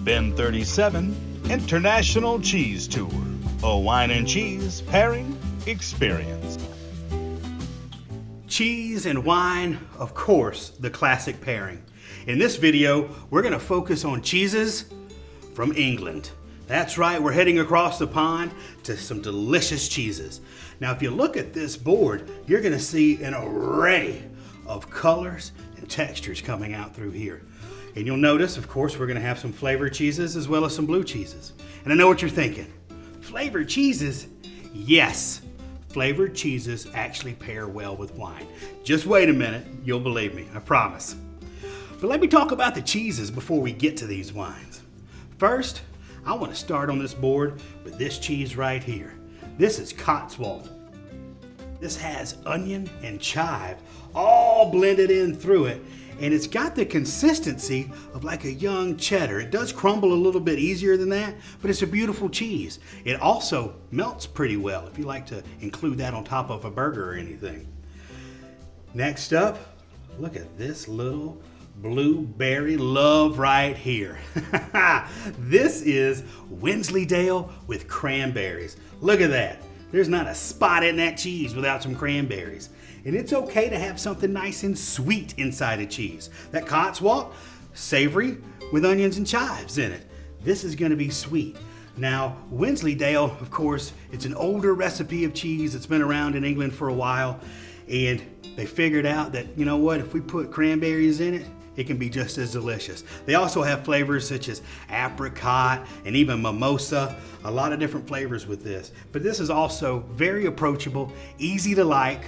Bin37 International Cheese Tour, a wine and cheese pairing experience. Cheese and wine, of course, the classic pairing. In this video, we're going to focus on cheeses from England. That's right, we're heading across the pond to some delicious cheeses. Now, if you look at this board, you're going to see an array of colors and textures coming out through here. And you'll notice, of course, we're going to have some flavored cheeses as well as some blue cheeses. And I know what you're thinking. Flavored cheeses? Yes, flavored cheeses actually pair well with wine. Just wait a minute, you'll believe me, I promise. But let me talk about the cheeses before we get to these wines. First, I want to start on this board with this cheese right here. This is Cotswold. This has onion and chive all blended in through it, and it's got the consistency of like a young cheddar. It does crumble a little bit easier than that, but it's a beautiful cheese. It also melts pretty well if you like to include that on top of a burger or anything. Next up, look at this little blueberry love right here. This is Wensleydale with cranberries. Look at that. There's not a spot in that cheese without some cranberries. And it's okay to have something nice and sweet inside a cheese. That Cotswold, savory with onions and chives in it. This is going to be sweet. Now, Wensleydale, of course, it's an older recipe of cheese that's been around in England for a while. And they figured out that, you know what, if we put cranberries in it, it can be just as delicious. They also have flavors such as apricot and even mimosa, a lot of different flavors with this. But this is also very approachable, easy to like.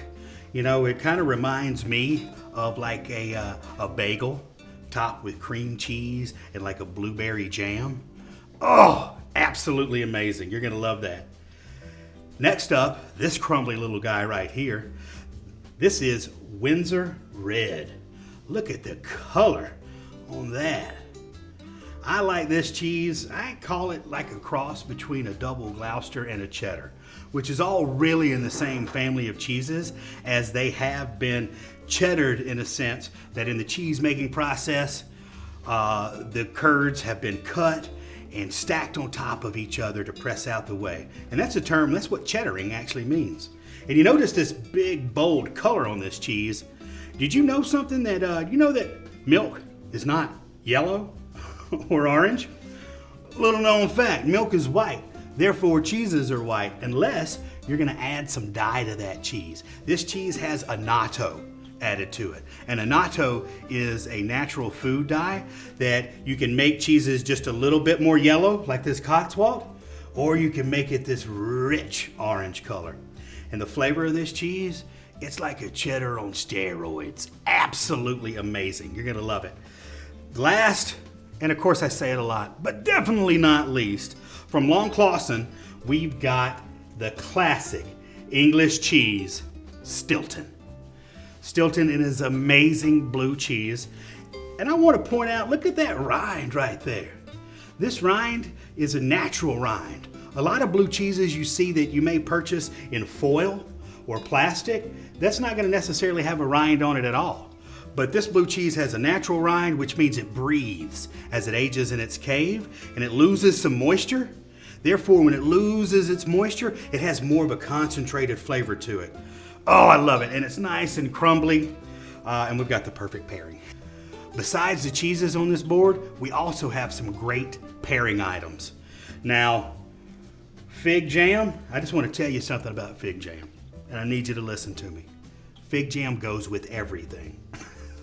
You know, it kind of reminds me of like a bagel topped with cream cheese and like a blueberry jam. Oh, absolutely amazing. You're gonna love that. Next up, this crumbly little guy right here. This is Windsor Red. Look at the color on that. I like this cheese. I call it like a cross between a double Gloucester and a cheddar, which is all really in the same family of cheeses, as they have been cheddared in a sense that in the cheese making process, the curds have been cut and stacked on top of each other to press out the whey. And that's a term, that's what cheddaring actually means. And you notice this big, bold color on this cheese. Did you know something that, you know that milk is not yellow or orange? Little known fact, milk is white. Therefore, cheeses are white unless you're gonna add some dye to that cheese. This cheese has annatto added to it. And annatto is a natural food dye that you can make cheeses just a little bit more yellow, like this Cotswold, or you can make it this rich orange color. And the flavor of this cheese, it's like a cheddar on steroids. Absolutely amazing. You're gonna love it. Last, and of course I say it a lot, but definitely not least, from Long Clawson, we've got the classic English cheese, Stilton. Stilton is amazing blue cheese. And I want to point out, look at that rind right there. This rind is a natural rind. A lot of blue cheeses you see that you may purchase in foil or plastic, that's not going to necessarily have a rind on it at all. But this blue cheese has a natural rind, which means it breathes as it ages in its cave and it loses some moisture. Therefore, when it loses its moisture, it has more of a concentrated flavor to it. Oh, I love it. And it's nice and crumbly. And we've got the perfect pairing. Besides the cheeses on this board, we also have some great pairing items. Now, fig jam, I just want to tell you something about fig jam. And I need you to listen to me. Fig jam goes with everything.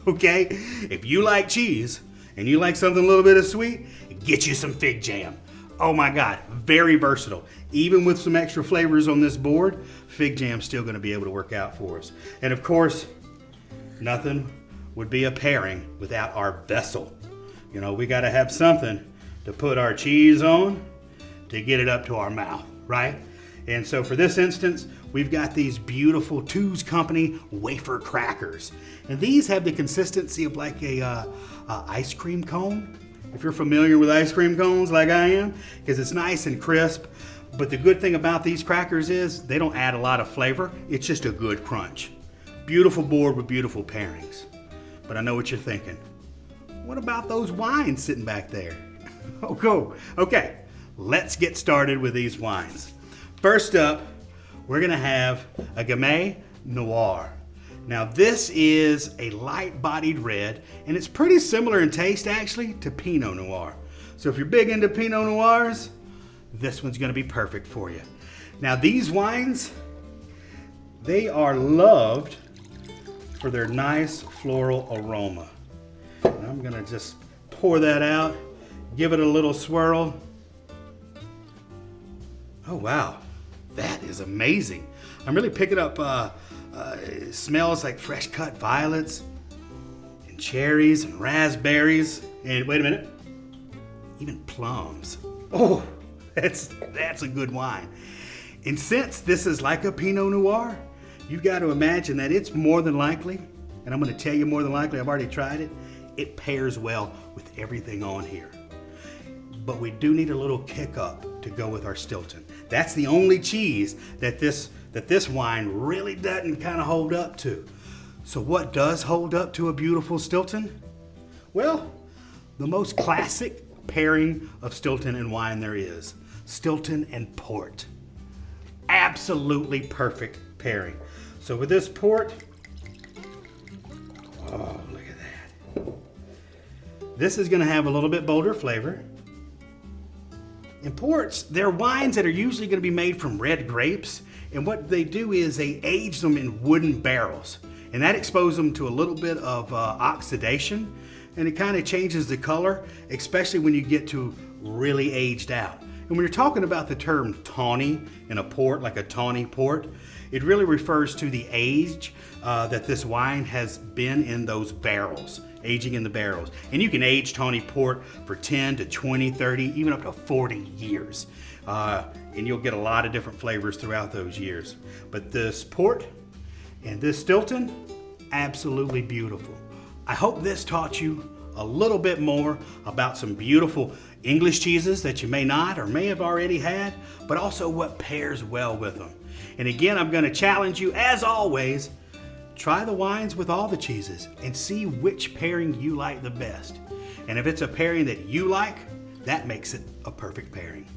Okay? If you like cheese and you like something a little bit of sweet, get you some fig jam. Oh my God, very versatile. Even with some extra flavors on this board, fig jam's still gonna be able to work out for us. And of course, nothing would be a pairing without our vessel. You know, we gotta have something to put our cheese on to get it up to our mouth, right? And so for this instance, we've got these beautiful Two's Company wafer crackers. And these have the consistency of like a ice cream cone. If you're familiar with ice cream cones like I am, because it's nice and crisp. But the good thing about these crackers is they don't add a lot of flavor. It's just a good crunch. Beautiful board with beautiful pairings. But I know what you're thinking. What about those wines sitting back there? Oh, cool. Okay, let's get started with these wines. First up, we're gonna have a Gamay Noir. Now this is a light-bodied red, and it's pretty similar in taste actually to Pinot Noir. So if you're big into Pinot Noirs, this one's gonna be perfect for you. Now these wines, they are loved for their nice floral aroma. And I'm gonna just pour that out, give it a little swirl. Oh wow, that is amazing. I'm really picking up, it smells like fresh cut violets and cherries and raspberries. And wait a minute, even plums. Oh, that's a good wine. And since this is like a Pinot Noir, you've got to imagine that it's more than likely, and I'm going to tell you more than likely, I've already tried it, it pairs well with everything on here. But we do need a little kick up to go with our Stilton. That's the only cheese that this wine really doesn't kind of hold up to. So what does hold up to a beautiful Stilton? Well, the most classic pairing of Stilton and wine there is. Stilton and port. Absolutely perfect pairing. So with this port, oh, look at that. This is gonna have a little bit bolder flavor. And ports, they're wines that are usually gonna be made from red grapes. And what they do is they age them in wooden barrels. And that exposes them to a little bit of oxidation. And it kind of changes the color, especially when you get to really aged out. And when you're talking about the term tawny in a port, like a tawny port, it really refers to the age that this wine has been in those barrels, aging in the barrels. And you can age tawny port for 10 to 20, 30, even up to 40 years. And you'll get a lot of different flavors throughout those years. But this port and this Stilton, absolutely beautiful. I hope this taught you a little bit more about some beautiful English cheeses that you may not or may have already had, but also what pairs well with them. And again, I'm going to challenge you, as always, try the wines with all the cheeses and see which pairing you like the best. And if it's a pairing that you like, that makes it a perfect pairing.